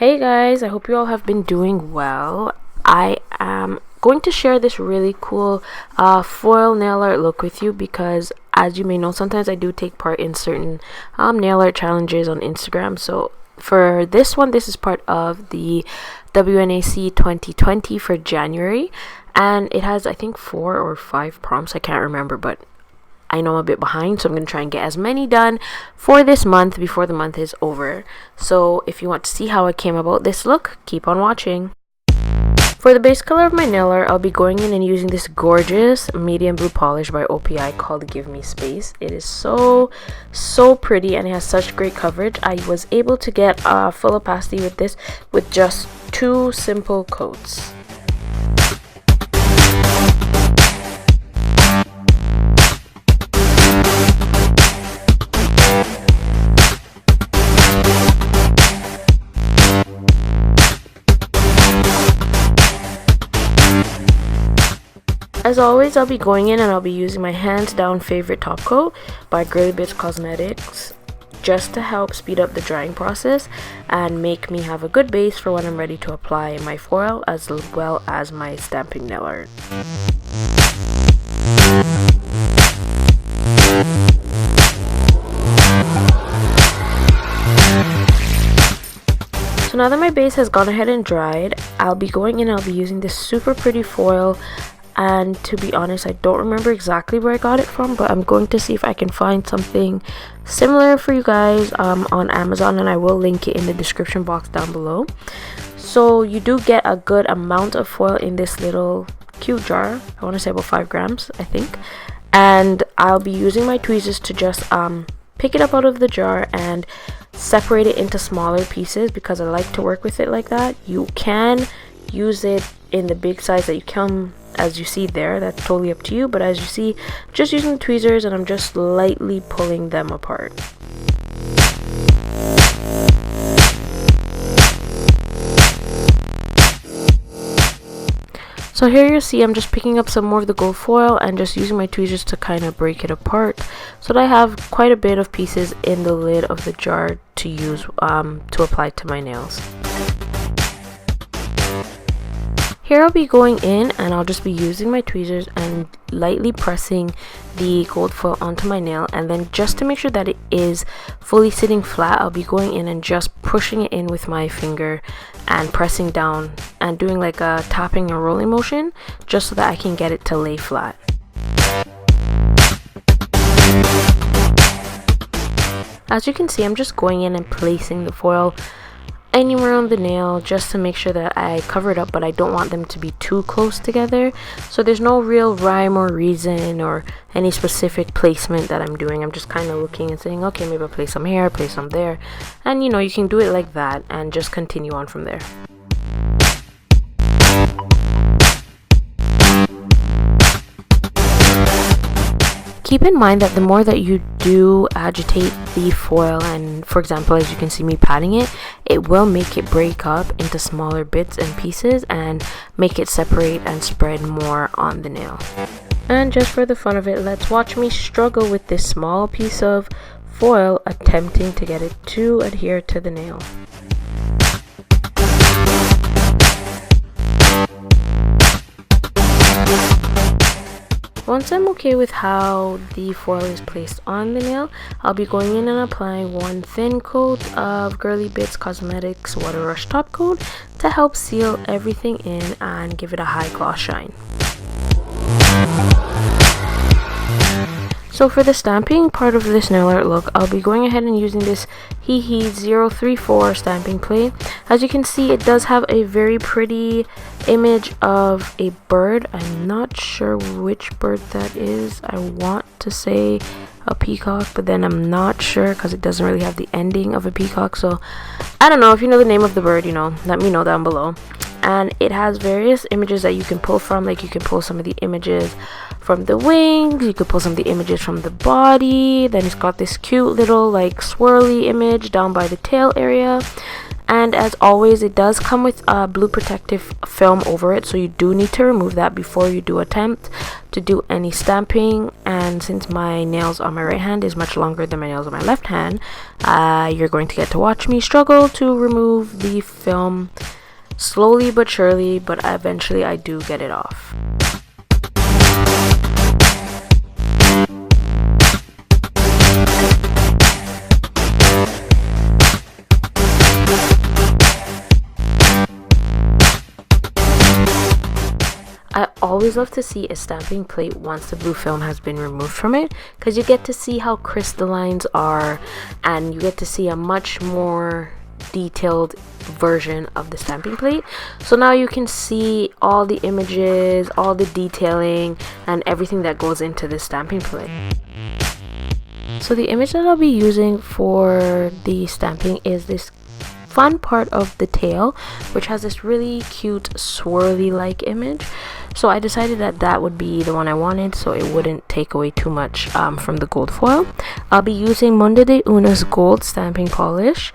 Hey guys, I hope you all have been doing well. I am going to share this really cool foil nail art look with you because, as you may know, sometimes I do take part in certain nail art challenges on Instagram. So for this one, this is part of the WNAC 2020 for January, and it has, I think, 4 or 5 prompts. I can't remember, but I know I'm a bit behind, so I'm going to try and get as many done for this month before the month is over. So if you want to see how I came about this look, keep on watching. For the base color of my nail art, I'll be going in and using this gorgeous medium blue polish by O.P.I called Give Me Space. It is so pretty and it has such great coverage. I was able to get full opacity with this with just 2 simple coats. As always, I'll be going in and I'll be using my hands down favorite top coat by Girly Cosmetics just to help speed up the drying process and make me have a good base for when I'm ready to apply my foil as well as my stamping nail art. So now that my base has gone ahead and dried, I'll be going in and I'll be using this super pretty foil. And to be honest, I don't remember exactly where I got it from, but I'm going to see if I can find something similar for you guys on Amazon, and I will link it in the description box down below. So you do get a good amount of foil in this little cute jar. I want to say about 5 grams, I think. And I'll be using my tweezers to just pick it up out of the jar and separate it into smaller pieces because I like to work with it like that. You can use it in the big size that you can, as you see there. That's totally up to you, but as you see, I'm just using the tweezers and I'm just lightly pulling them apart. So here you see I'm just picking up some more of the gold foil and just using my tweezers to kind of break it apart so that I have quite a bit of pieces in the lid of the jar to use to apply to my nails. Here I'll be going in and I'll just be using my tweezers and lightly pressing the gold foil onto my nail, and then just to make sure that it is fully sitting flat, I'll be going in and just pushing it in with my finger and pressing down and doing like a tapping and rolling motion just so that I can get it to lay flat. As you can see, I'm just going in and placing the foil anywhere on the nail just to make sure that I cover it up, but I don't want them to be too close together. So there's no real rhyme or reason or any specific placement that I'm doing. I'm just kind of looking and saying, okay, maybe I'll place some here, place some there, and you know, you can do it like that and just continue on from there. Keep in mind that the more that you do agitate the foil, and for example, as you can see me patting it, it will make it break up into smaller bits and pieces and make it separate and spread more on the nail. And just for the fun of it, let's watch me struggle with this small piece of foil attempting to get it to adhere to the nail. Once I'm okay with how the foil is placed on the nail, I'll be going in and applying 1 thin coat of Girly Cosmetics Water Rush Top Coat to help seal everything in and give it a high gloss shine. So for the stamping part of this nail art look, I'll be going ahead and using this Hehe 034 stamping plate. As you can see, it does have a very pretty image of a bird. I'm not sure which bird that is. I want to say a peacock, but then I'm not sure because it doesn't really have the ending of a peacock. So I don't know. If you know the name of the bird, you know, let me know down below. And it has various images that you can pull from, like you can pull some of the images from the wings, you could pull some of the images from the body, then it's got this cute little like swirly image down by the tail area, And as always, it does come with a blue protective film over it, so you do need to remove that before you do attempt to do any stamping. And since my nails on my right hand is much longer than my nails on my left hand, you're going to get to watch me struggle to remove the film slowly but surely, but eventually I do get it off. I always love to see a stamping plate once the blue film has been removed from it, because you get to see how crisp the lines are and you get to see a much more detailed version of the stamping plate. So now you can see all the images, all the detailing, and everything that goes into the stamping plate. So the image that I'll be using for the stamping is this fun part of the tail, which has this really cute swirly like image. So I decided that that would be the one I wanted, so it wouldn't take away too much from the gold foil. I'll be using Mundo de Una's gold stamping polish,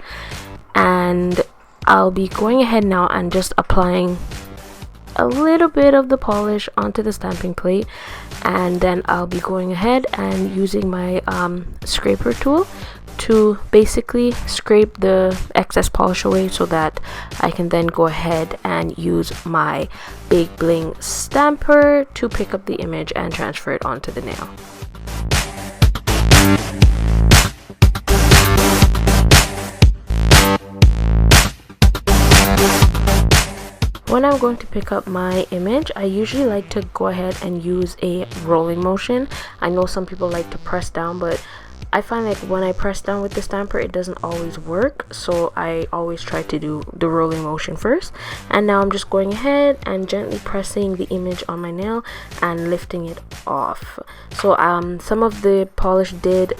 and I'll be going ahead now and just applying a little bit of the polish onto the stamping plate, and then I'll be going ahead and using my scraper tool to basically scrape the excess polish away, so that I can then go ahead and use my big bling stamper to pick up the image and transfer it onto the nail. When I'm going to pick up my image, I usually like to go ahead and use a rolling motion. I know some people like to press down, but I find like when I press down with the stamper, it doesn't always work, so I always try to do the rolling motion first. And now I'm just going ahead and gently pressing the image on my nail and lifting it off. So some of the polish did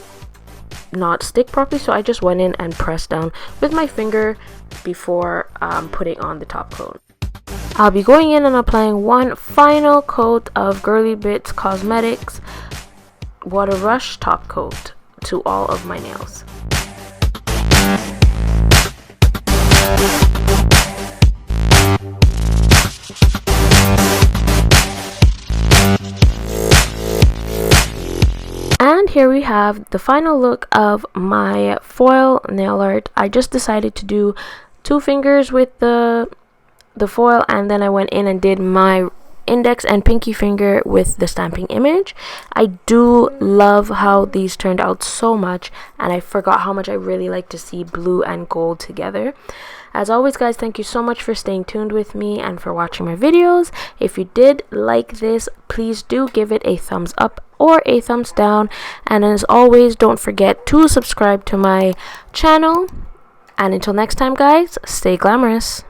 not stick properly, so I just went in and pressed down with my finger before putting on the top coat. I'll be going in and applying one final coat of Girly Bits Cosmetics Water Rush top coat to all of my nails. And here we have the final look of my foil nail art. I just decided to do 2 fingers with the foil, and then I went in and did my index and pinky finger with the stamping image. I do love how these turned out so much, and I forgot how much I really like to see blue and gold together. As always, guys, thank you so much for staying tuned with me and for watching my videos. If you did like this, please do give it a thumbs up or a thumbs down, and as always, don't forget to subscribe to my channel. And until next time, guys, stay glamorous.